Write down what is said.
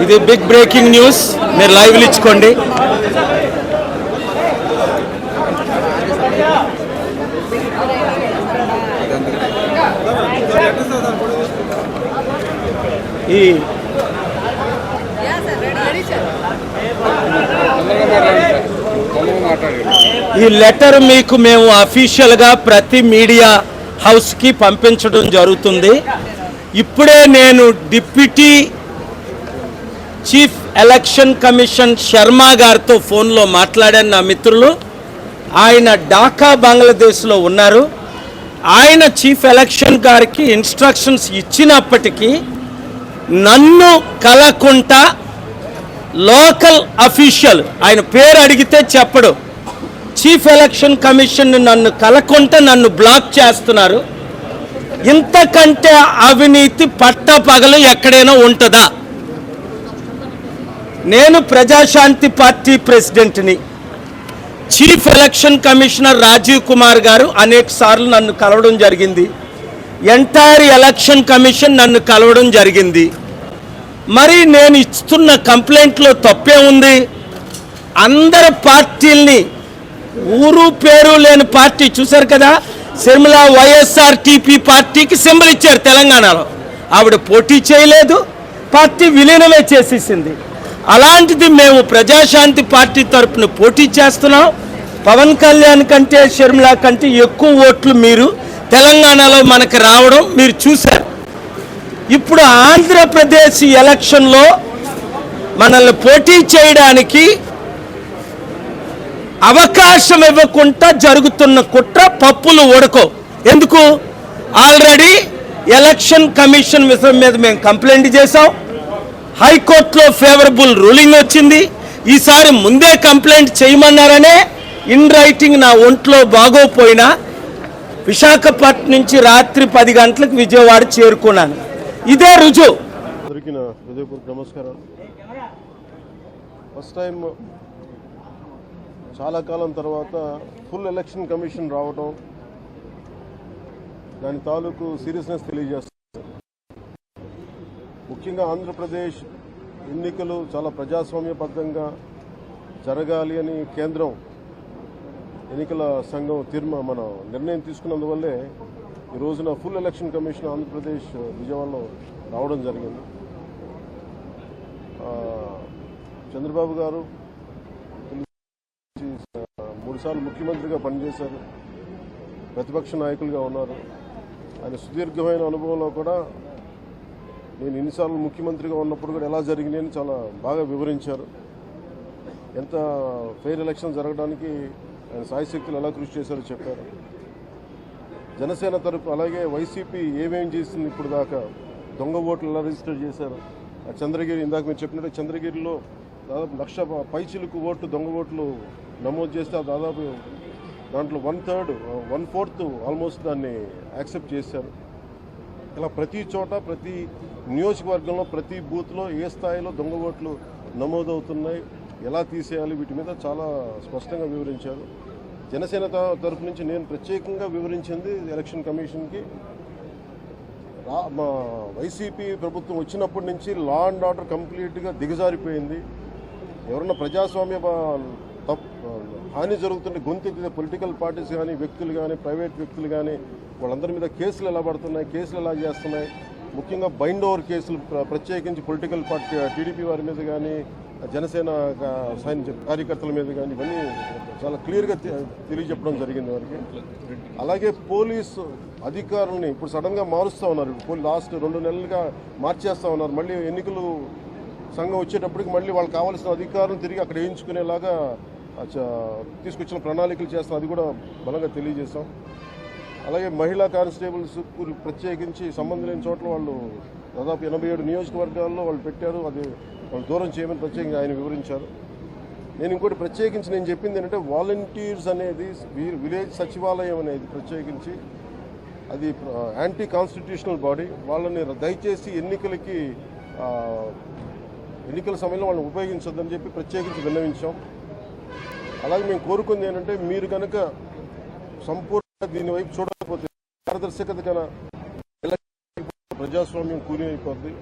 ఇది big breaking news, మీరు లైవ్లు ఇచ్చుకోండి. ఈ లెటర్ మీకు మేము అఫీషియల్గా ప్రతి మీడియా హౌస్కి పంపించడం జరుగుతుంది. ఇప్పుడే నేను deputy chief election commission Sharma గారితో ఫోన్లో మాట్లాడాను. నా మిత్రులు ఆయన ఢాకా బంగ్లాదేశ్లో ఉన్నారు. ఆయన చీఫ్ ఎలక్షన్ గారికి ఇన్స్ట్రక్షన్స్ ఇచ్చినప్పటికీ నన్ను కలకుంటా లోకల్ అఫీషియల్, ఆయన పేరు అడిగితే చెప్పడు, చీఫ్ ఎలక్షన్ కమిషన్ నన్ను కలకుంటా నన్ను బ్లాక్ చేస్తున్నారు. ఇంతకంటే అవినీతి పట్టపగలు ఎక్కడైనా ఉంటుందా? నేను ప్రజాశాంతి పార్టీ ప్రెసిడెంట్ని. Chief election commissioner Rajiv Kumar garu అనేక సార్లు నన్ను కలవడం జరిగింది. ఎంటైర్ ఎలక్షన్ కమిషన్ నన్ను కలవడం జరిగింది. మరి నేను ఇస్తున్న కంప్లైంట్లో తప్పే ఉంది? అందరు పార్టీల్ని, ఊరు పేరు లేని పార్టీ చూశారు కదా, శర్మిల వైఎస్ఆర్టీపీ పార్టీకి సింబల్ ఇచ్చారు తెలంగాణలో. ఆవిడ పోటీ చేయలేదు, పార్టీ విలీనమే చేసేసింది. అలాంటిది మేము ప్రజాశాంతి పార్టీ తరఫున పోటీ చేస్తున్నాం. పవన్ కళ్యాణ్ కంటే షర్మిల కంటే ఎక్కువ ఓట్లు మీరు తెలంగాణలో మనకు రావడం మీరు చూశారు. ఇప్పుడు ఆంధ్రప్రదేశ్ ఎలక్షన్లో మనల్ని పోటీ చేయడానికి అవకాశం ఇవ్వకుండా జరుగుతున్న కుట్ర పప్పులు ఉడకో. ఎందుకు? ఆల్రెడీ ఎలక్షన్ కమిషన్ విషయం మీద మేము కంప్లైంట్ చేసాం. హైకోర్టులో ఫేవరబుల్ రూలింగ్ వచ్చింది. ఈసారి ముందే కంప్లైంట్ చేయమన్నారనే ఇన్ రైటింగ్ నా ఒంట్లో బాగోపోయినా విశాఖపట్నం నుంచి రాత్రి 10 గంటలకు విజయవాడ చేరుకున్నాను. ఇదే రుజువు. అందరికీ నా హృదయపూర్వక నమస్కారం. ఫస్ట్ టైం చాలా కాలం తర్వాత ఫుల్ ఎలక్షన్ కమిషన్ రావడం, దాని తాలూకు సీరియస్నెస్ తెలియజేస్తుంది. ముఖ్యంగా ఆంధ్రప్రదేశ్ ఎన్నికలు చాలా ప్రజాస్వామ్యబద్ధంగా జరగాలి అని కేంద్రం ఎన్నికల సంఘం మన నిర్ణయం తీసుకున్నందువల్లే ఈ రోజున ఫుల్ ఎలక్షన్ కమిషన్ ఆంధ్రప్రదేశ్ విజయవాడలో రావడం జరిగింది. చంద్రబాబు గారు 3 సార్లు ముఖ్యమంత్రిగా పనిచేశారు, ప్రతిపక్ష నాయకులుగా ఉన్నారు. ఆయన సుదీర్ఘమైన అనుభవంలో కూడా నేను ఎన్నిసార్లు ముఖ్యమంత్రిగా ఉన్నప్పుడు కూడా ఎలా జరిగినాయని చాలా బాగా వివరించారు. ఎంత ఫెయిర్ ఎలక్షన్ జరగడానికి ఆయన సాయశక్తులు ఎలా కృషి చేశారో చెప్పారు. జనసేన తరపు అలాగే వైసీపీ ఏమేం చేసింది ఇప్పుడు దాకా, దొంగ ఓట్లు ఎలా రిజిస్టర్ చేశారు. చంద్రగిరి ఇందాక మీరు చెప్పినట్టు చంద్రగిరిలో దాదాపు 1,00,000 పైచిలుకు ఓట్లు దొంగ ఓట్లు నమోదు చేస్తే దాదాపు దాంట్లో 1/4 ఆల్మోస్ట్ దాన్ని యాక్సెప్ట్ చేశారు. ఇలా ప్రతి చోట ప్రతి నియోజకవర్గంలో ప్రతి బూత్లో ఏ స్థాయిలో దొంగ ఓట్లు నమోదవుతున్నాయి, ఎలా తీసేయాలి, వీటి మీద చాలా స్పష్టంగా వివరించారు. జనసేన తరఫు నుంచి నేను ప్రత్యేకంగా వివరించింది ఎలక్షన్ కమిషన్కి, మా వైసీపీ ప్రభుత్వం వచ్చినప్పటి నుంచి లా అండ్ ఆర్డర్ కంప్లీట్గా దిగజారిపోయింది. ఎవరన్నా ప్రజాస్వామ్య హాని జరుగుతుంటే గొంతెత్తితే పొలిటికల్ పార్టీస్ కానీ, వ్యక్తులు కానీ, ప్రైవేట్ వ్యక్తులు కానీ వాళ్ళందరి మీద కేసులు ఎలా పడుతున్నాయి, కేసులు ఎలా చేస్తున్నాయి. ముఖ్యంగా బైండ్ ఓవర్ కేసులు ప్రత్యేకించి పొలిటికల్ పార్టీ టీడీపీ వారి మీద కానీ, జనసేన కార్యకర్తల మీద కానీ ఇవన్నీ చాలా క్లియర్గా తెలియజెప్పడం జరిగింది వారికి. అలాగే పోలీసు అధికారులని ఇప్పుడు సడన్గా మారుస్తూ ఉన్నారు. లాస్ట్ 2 నెలలుగా మార్చేస్తూ ఉన్నారు. మళ్ళీ ఎన్నికలు సంఘం వచ్చేటప్పటికి మళ్ళీ వాళ్ళకి కావాల్సిన అధికారులను తిరిగి అక్కడ వేయించుకునేలాగా తీసుకొచ్చిన ప్రణాళికలు చేస్తాం. అది కూడా బలంగా తెలియజేస్తాం. అలాగే మహిళా కానిస్టేబుల్స్ ప్రత్యేకించి సంబంధం లేని చోట్ల వాళ్ళు దాదాపు 87 నియోజకవర్గాల్లో వాళ్ళు పెట్టారు. అది వాళ్ళు దూరం చేయమని ప్రత్యేకంగా ఆయన వివరించారు. నేను ఇంకోటి ప్రత్యేకించి నేను చెప్పింది ఏంటంటే వాలంటీర్స్ అనేది విలేజ్ సచివాలయం అనేది ప్రత్యేకించి అది యాంటీ కాన్స్టిట్యూషనల్ బాడీ. వాళ్ళని దయచేసి ఎన్నికల సమయంలో వాళ్ళని ఉపయోగించొద్దని చెప్పి ప్రత్యేకించి విన్నవించాం. అలాగే మేము కోరుకుంది ఏంటంటే మీరు కనుక సంపూర్ణ దీని వైపు చూడకపోతే పారదర్శకత కన్నా ప్రజాస్వామ్యం కూని అయిపోద్ది.